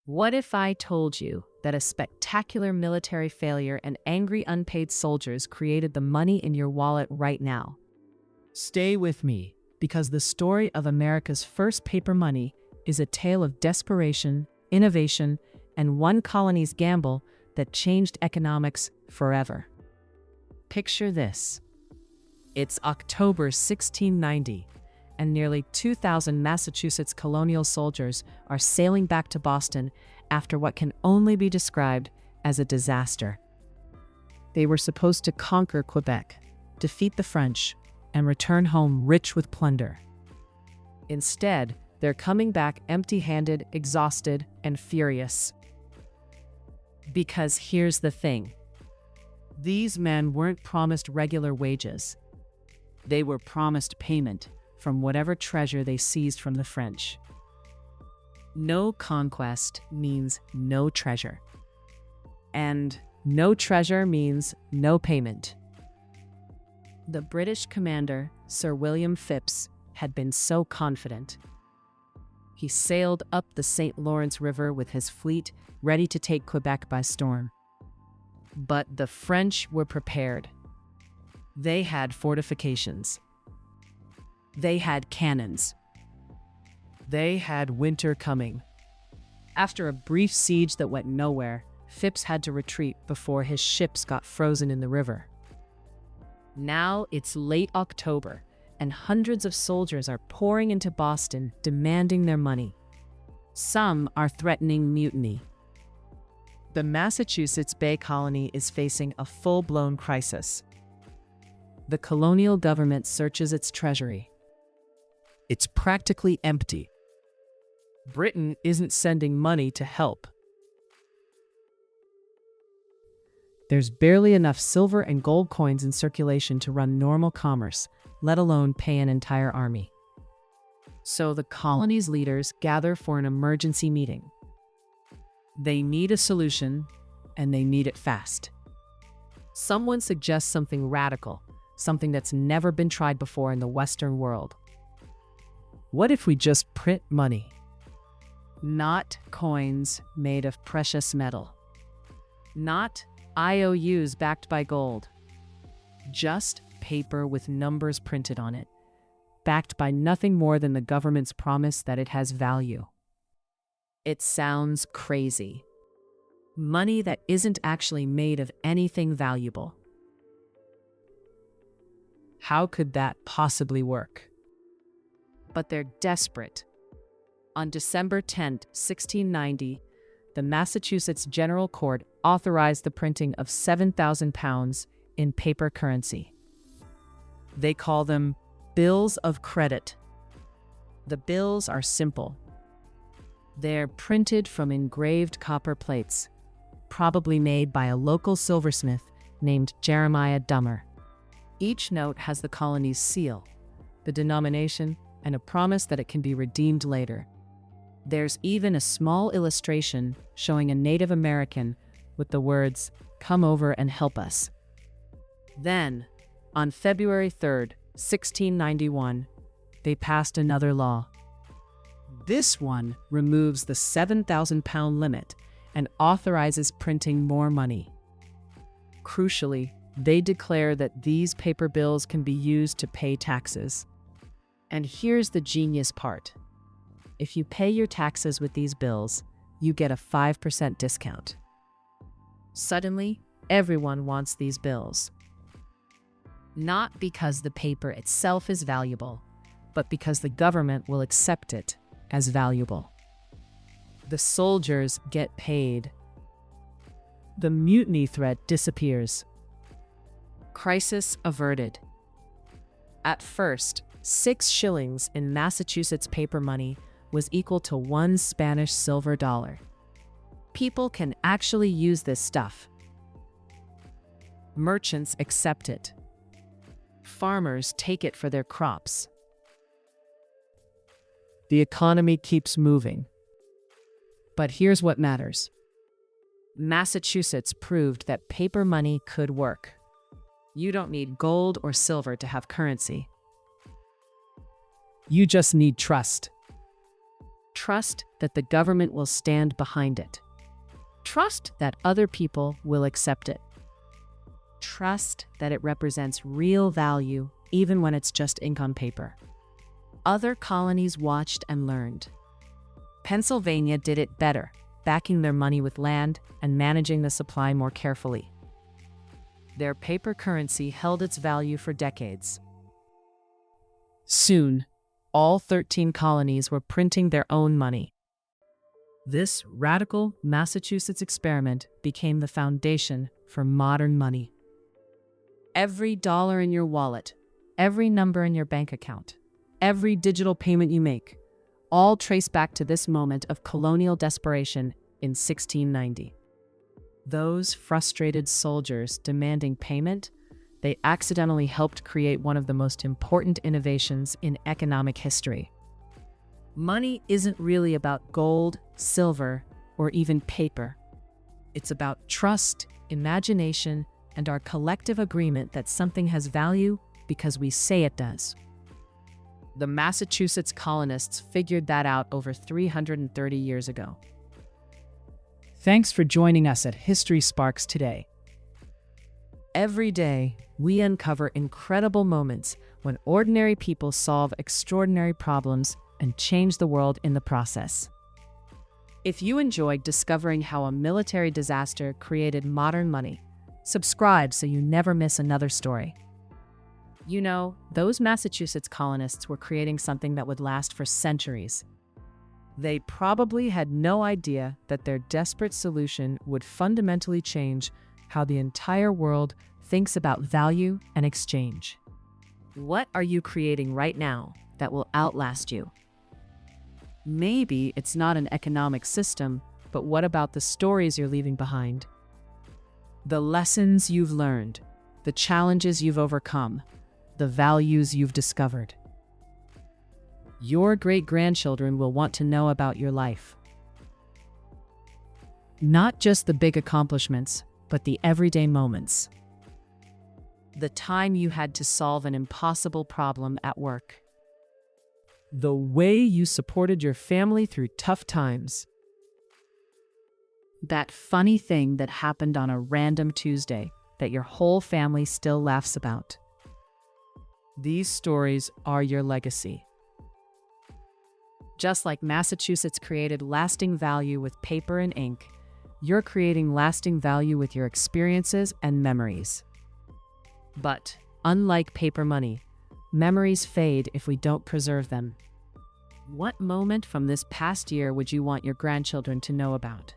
What if I told you that a spectacular military failure and angry unpaid soldiers created the money in your wallet right now? Stay with me, because the story of America's first paper money is a tale of desperation, innovation, and one colony's gamble that changed economics forever. Picture this. It's October 1690, and nearly 2,000 Massachusetts colonial soldiers are sailing back to Boston after what can only be described as a disaster. They were supposed to conquer Quebec, defeat the French, and return home rich with plunder. Instead, they're coming back empty-handed, exhausted, and furious. Because here's the thing. These men weren't promised regular wages. They were promised payment from whatever treasure they seized from the French. No conquest means no treasure. And no treasure means no payment. The British commander, Sir William Phips, had been so confident. He sailed up the St. Lawrence River with his fleet, ready to take Quebec by storm. But the French were prepared. They had fortifications. They had cannons. They had winter coming. After a brief siege that went nowhere, Phips had to retreat before his ships got frozen in the river. Now it's late October, and hundreds of soldiers are pouring into Boston demanding their money. Some are threatening mutiny. The Massachusetts Bay Colony is facing a full-blown crisis. The colonial government searches its treasury. It's practically empty. Britain isn't sending money to help. There's barely enough silver and gold coins in circulation to run normal commerce, let alone pay an entire army. So the colony's leaders gather for an emergency meeting. They need a solution, and they need it fast. Someone suggests something radical, something that's never been tried before in the Western world. What if we just print money? Not coins made of precious metal. Not IOUs backed by gold. Just paper with numbers printed on it, backed by nothing more than the government's promise that it has value. It sounds crazy. Money that isn't actually made of anything valuable. How could that possibly work? But they're desperate. On December 10, 1690, the Massachusetts General Court authorized the printing of 7,000 pounds in paper currency. They call them bills of credit. The bills are simple. They're printed from engraved copper plates, probably made by a local silversmith named Jeremiah Dummer. Each note has the colony's seal, the denomination, and a promise that it can be redeemed later. There's even a small illustration showing a Native American with the words, "Come over and help us." Then, on February 3rd, 1691, they passed another law. This one removes the 7,000-pound limit and authorizes printing more money. Crucially, they declare that these paper bills can be used to pay taxes. And here's the genius part. If you pay your taxes with these bills, you get a 5% discount. Suddenly, everyone wants these bills. Not because the paper itself is valuable, but because the government will accept it as valuable. The soldiers get paid. The mutiny threat disappears. Crisis averted. At first, 6 shillings in Massachusetts paper money was equal to 1 Spanish silver dollar. People can actually use this stuff. Merchants accept it. Farmers take it for their crops. The economy keeps moving. But here's what matters. Massachusetts proved that paper money could work. You don't need gold or silver to have currency. You just need trust. Trust that the government will stand behind it. Trust that other people will accept it. Trust that it represents real value, even when it's just ink on paper. Other colonies watched and learned. Pennsylvania did it better, backing their money with land and managing the supply more carefully. Their paper currency held its value for decades. Soon, all 13 colonies were printing their own money. This radical Massachusetts experiment became the foundation for modern money. Every dollar in your wallet, every number in your bank account, every digital payment you make, all trace back to this moment of colonial desperation in 1690. Those frustrated soldiers demanding payment, they accidentally helped create one of the most important innovations in economic history. Money isn't really about gold, silver, or even paper. It's about trust, imagination, and our collective agreement that something has value because we say it does. The Massachusetts colonists figured that out over 330 years ago. Thanks for joining us at History Sparks today. Every day, we uncover incredible moments when ordinary people solve extraordinary problems and change the world in the process. If you enjoyed discovering how a military disaster created modern money, subscribe so you never miss another story. You know, those Massachusetts colonists were creating something that would last for centuries. They probably had no idea that their desperate solution would fundamentally change how the entire world thinks about value and exchange. What are you creating right now that will outlast you? Maybe it's not an economic system, but what about the stories you're leaving behind? The lessons you've learned, the challenges you've overcome, the values you've discovered. Your great-grandchildren will want to know about your life. Not just the big accomplishments, but the everyday moments. The time you had to solve an impossible problem at work. The way you supported your family through tough times. That funny thing that happened on a random Tuesday that your whole family still laughs about. These stories are your legacy. Just like Massachusetts created lasting value with paper and ink, you're creating lasting value with your experiences and memories. But, unlike paper money, memories fade if we don't preserve them. What moment from this past year would you want your grandchildren to know about?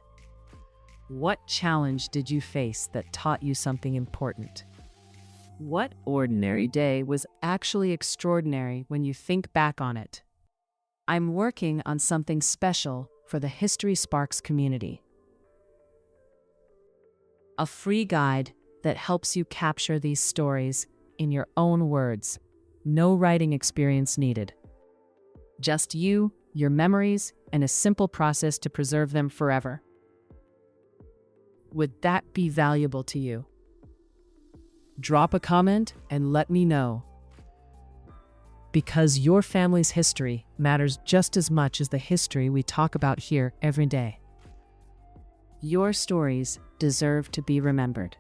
What challenge did you face that taught you something important? What ordinary day was actually extraordinary when you think back on it? I'm working on something special for the History Sparks community. A free guide that helps you capture these stories in your own words. No writing experience needed. Just you, your memories, and a simple process to preserve them forever. Would that be valuable to you? Drop a comment and let me know. Because your family's history matters just as much as the history we talk about here every day. Your stories deserve to be remembered.